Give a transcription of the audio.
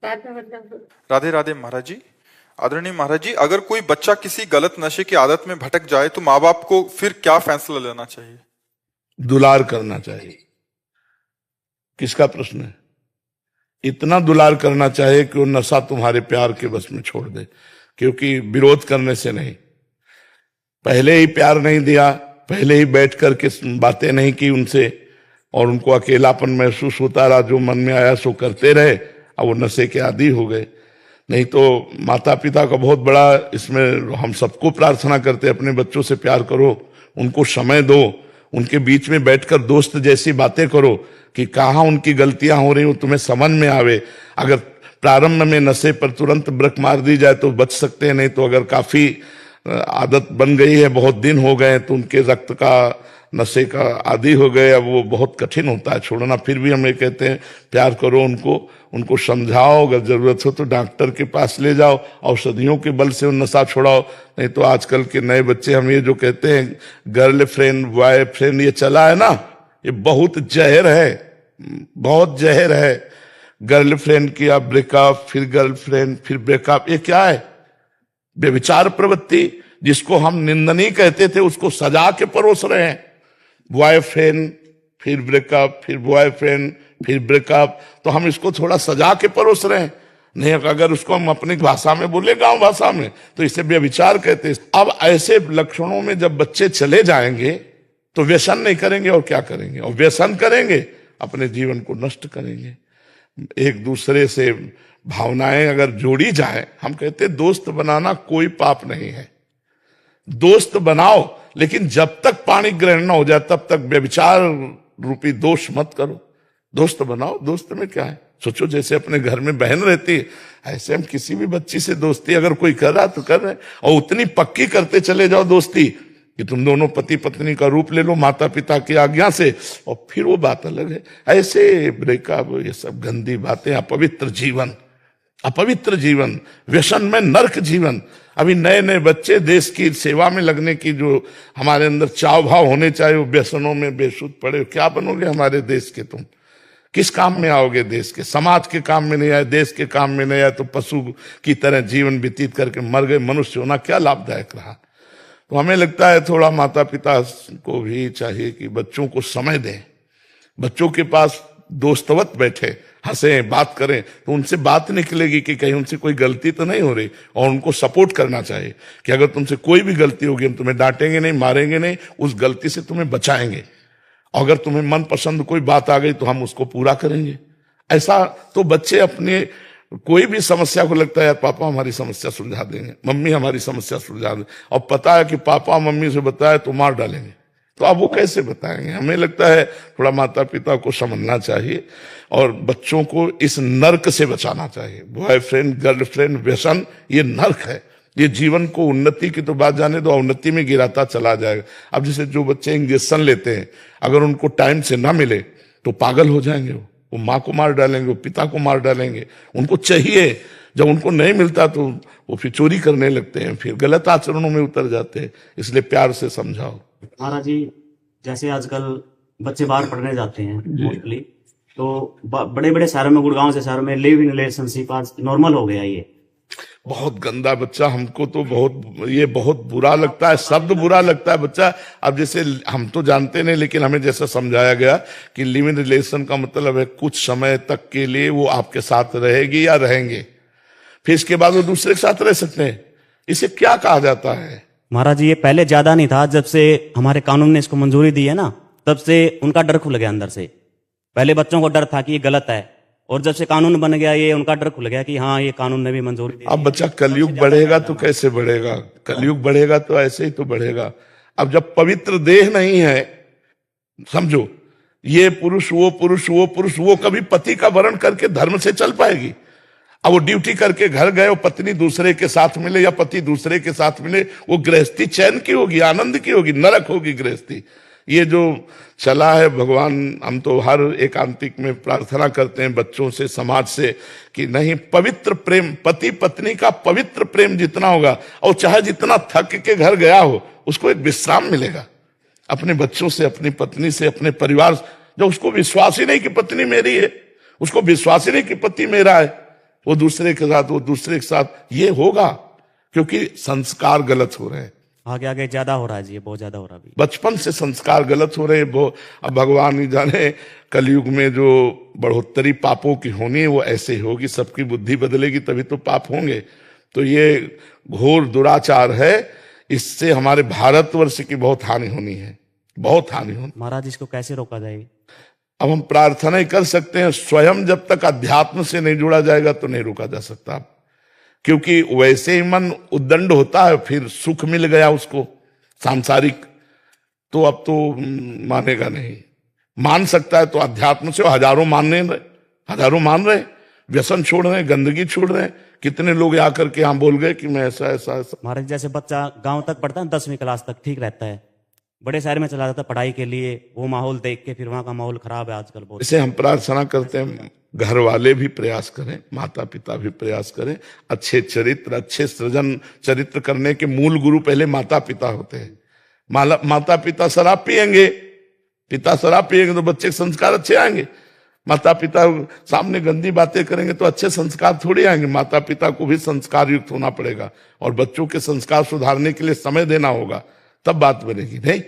राधे राधे महाराज जी। आदरणीय महाराज जी, अगर कोई बच्चा किसी गलत नशे की आदत में भटक जाए तो माँ बाप को फिर क्या फैसला लेना चाहिए? दुलार करना चाहिए। किसका प्रश्न है? इतना दुलार करना चाहिए कि वो नशा तुम्हारे प्यार के बस में छोड़ दे, क्योंकि विरोध करने से नहीं। पहले ही प्यार नहीं दिया, पहले ही बैठ करके बातें नहीं की उनसे, और उनको अकेलापन महसूस होता रहा, जो मन में आया सो करते रहे, अब वो नशे के आदी हो गए। नहीं तो माता पिता का बहुत बड़ा इसमें हम सबको प्रार्थना करते हैं, अपने बच्चों से प्यार करो, उनको समय दो, उनके बीच में बैठकर दोस्त जैसी बातें करो कि कहाँ उनकी गलतियां हो रही हो तुम्हें समझ में आवे। अगर प्रारंभ में नशे पर तुरंत ब्रेक मार दी जाए तो बच सकते हैं, नहीं तो अगर काफी आदत बन गई है, बहुत दिन हो गए, तो उनके रक्त का नशे का आदी हो गए, अब वो बहुत कठिन होता है छोड़ना। फिर भी हम ये कहते हैं प्यार करो उनको समझाओ, अगर जरूरत हो तो डॉक्टर के पास ले जाओ, औषधियों के बल से नशा छुड़ाओ। नहीं तो आजकल के नए बच्चे, हम ये जो कहते हैं गर्लफ्रेंड बॉय फ्रेंड, ये चला है ना, ये बहुत जहर है, बहुत जहर है। गर्लफ्रेंड किया ब्रेकअप, फिर गर्लफ्रेंड, फिर ब्रेकअप, ये क्या है? व्यभिचार प्रवृत्ति, जिसको हम निंदनीय कहते थे उसको सजा के परोस रहे हैं। बॉयफ्रेंड, फिर ब्रेकअप, फिर बॉयफ्रेंड, फिर ब्रेकअप, तो हम इसको थोड़ा सजा के परोस रहे हैं। नहीं, अगर उसको हम अपनी भाषा में बोले, गांव भाषा में, तो इसे व्यभिचार कहते हैं। अब ऐसे लक्षणों में जब बच्चे चले जाएंगे तो व्यसन नहीं करेंगे और क्या करेंगे? और व्यसन करेंगे, अपने जीवन को नष्ट करेंगे। एक दूसरे से भावनाएं अगर जोड़ी जाए, हम कहते हैं दोस्त बनाना कोई पाप नहीं है, दोस्त बनाओ, लेकिन जब तक पाणी ग्रहण न हो जाए तब तक व्यभिचार रूपी दोष मत करो। दोस्त बनाओ, दोस्त में क्या है? सोचो जैसे अपने घर में बहन रहती है, ऐसे हम किसी भी बच्ची से दोस्ती अगर कोई कर रहा तो कर रहे, और उतनी पक्की करते चले जाओ दोस्ती कि तुम दोनों पति पत्नी का रूप ले लो माता पिता की आज्ञा से, और फिर वो बात अलग है। ऐसे ब्रेकअप, ये सब गंदी बातें, अपवित्र जीवन, अपवित्र जीवन, व्यसन में नर्क जीवन। अभी नए नए बच्चे देश की सेवा में लगने की जो हमारे अंदर चाव भाव होने चाहिए, वो व्यसनों में बेसुध पड़े। क्या बनोगे हमारे देश के? तुम किस काम में आओगे? देश के, समाज के काम में नहीं आए, देश के काम में नहीं आए, तो पशु की तरह जीवन व्यतीत करके मर गए। मनुष्य होना क्या लाभदायक रहा? तो हमें लगता है थोड़ा माता पिता को भी चाहिए कि बच्चों को समय दें, बच्चों के पास दोस्तवत बैठे, हंसे, बात करें, तो उनसे बात निकलेगी कि कहीं उनसे कोई गलती तो नहीं हो रही, और उनको सपोर्ट करना चाहिए कि अगर तुमसे कोई भी गलती होगी हम तुम्हें डांटेंगे नहीं, मारेंगे नहीं, उस गलती से तुम्हें बचाएंगे। अगर तुम्हें मनपसंद कोई बात आ गई तो हम उसको पूरा करेंगे। ऐसा तो बच्चे अपने कोई भी समस्या को लगता है यार पापा हमारी समस्या सुलझा देंगे, मम्मी हमारी समस्या सुलझा देंगे, और पता है कि पापा मम्मी से बताया तो मार डालेंगे, तो अब वो कैसे बताएंगे? हमें लगता है थोड़ा माता पिता को समझना चाहिए और बच्चों को इस नर्क से बचाना चाहिए। बॉयफ्रेंड, गर्लफ्रेंड, व्यसन, ये नर्क है। ये जीवन को उन्नति की तो बात जाने दो, उन्नति में गिराता चला जाएगा। अब जैसे जो बच्चे इंजेक्शन लेते हैं, अगर उनको टाइम से ना मिले तो पागल हो जाएंगे, वो माँ को मार डालेंगे, वो पिता को मार डालेंगे। उनको चाहिए, जब उनको नहीं मिलता तो वो फिर चोरी करने लगते हैं, फिर गलत आचरणों में उतर जाते हैं। इसलिए प्यार से समझाओ। महाराज जी, जैसे आजकल बच्चे बाहर पढ़ने जाते हैं मोस्टली, तो बड़े बड़े शहरों में, गुड़गांव से शहरों में लिव इन रिलेशनशिप आज नॉर्मल हो गया। ये बहुत गंदा बच्चा, हमको तो बहुत बुरा लगता है, शब्द बुरा लगता है बच्चा। अब जैसे हम तो जानते नहीं, लेकिन हमें जैसा समझाया गया कि लिव इन रिलेशन का मतलब है कुछ समय तक के लिए वो आपके साथ रहेगी या रहेंगे, फिर इसके बाद वो दूसरे के साथ रह सकते हैं। इसे क्या कहा जाता है? महाराज जी, ये पहले ज्यादा नहीं था, जब से हमारे कानून ने इसको मंजूरी दी है ना, तब से उनका डर खुल गया अंदर से। पहले बच्चों को डर था कि ये गलत है, और जब से कानून बन गया ये उनका डर खुल गया कि हाँ ये कानून ने भी मंजूरी दी। अब बच्चा कलयुग बढ़ेगा तो कैसे बढ़ेगा? कलयुग बढ़ेगा तो ऐसे ही तो बढ़ेगा। अब जब पवित्र देह नहीं है, समझो, ये पुरुष वो पुरुष वो पुरुष, वो कभी पति का वर्ण करके धर्म से चल पाएगी? अब वो ड्यूटी करके घर गए, वो पत्नी दूसरे के साथ मिले या पति दूसरे के साथ मिले, वो गृहस्थी चैन की होगी, आनंद की होगी? नरक होगी गृहस्थी। ये जो चला है, भगवान, हम तो हर एकांतिक में प्रार्थना करते हैं बच्चों से, समाज से, कि नहीं, पवित्र प्रेम, पति पत्नी का पवित्र प्रेम जितना होगा, और चाहे जितना थक के घर गया हो, उसको एक विश्राम मिलेगा अपने बच्चों से, अपनी पत्नी से, अपने परिवार से। जब उसको विश्वास ही नहीं कि पत्नी मेरी है, उसको विश्वास ही नहीं कि पति मेरा है, वो दूसरे के साथ, वो दूसरे के साथ, ये होगा क्योंकि संस्कार गलत हो रहे हैं। आगे आगे ज्यादा हो रहा है जी, ये बहुत ज्यादा हो रहा है अभी। बचपन से संस्कार गलत हो रहे हैं। वो अब भगवान ही जाने कलयुग में जो बढ़ोतरी पापों की होनी है वो ऐसे ही होगी। सबकी बुद्धि बदलेगी तभी तो पाप होंगे। तो ये घोर दुराचार है, इससे हमारे भारतवर्ष की बहुत हानि होनी है, बहुत हानि होनी। महाराज इसको कैसे रोका जाए? अब हम प्रार्थना ही कर सकते हैं, स्वयं जब तक अध्यात्म से नहीं जुड़ा जाएगा तो नहीं रोका जा सकता। क्योंकि वैसे ही मन उद्दंड होता है, फिर सुख मिल गया उसको सांसारिक, तो अब तो मानेगा नहीं। मान सकता है तो अध्यात्म से हजारों मान रहे, व्यसन छोड़ रहे हैं, गंदगी छोड़ रहे हैं। कितने लोग आकर के यहाँ बोल गए कि मैं ऐसा ऐसा ऐसा। महाराज जैसे बच्चा गांव तक पढ़ता है, 10वीं क्लास तक ठीक रहता है, बड़े शहर में चला जाता है पढ़ाई के लिए, वो माहौल देख के फिर वहां का माहौल खराब है आजकल बहुत। इसे हम प्रार्थना करते हैं, घर वाले भी प्रयास करें, माता पिता भी प्रयास करें। अच्छे चरित्र, अच्छे सृजन चरित्र करने के मूल गुरु पहले माता पिता होते हैं। माता पिता शराब पिएंगे, पिता शराब पिएंगे तो बच्चे के संस्कार अच्छे आएंगे। माता पिता सामने गंदी बातें करेंगे तो अच्छे संस्कार थोड़ी आएंगे। माता पिता को भी संस्कार युक्त होना पड़ेगा और बच्चों के संस्कार सुधारने के लिए समय देना होगा, तब बात बनेगी। नहीं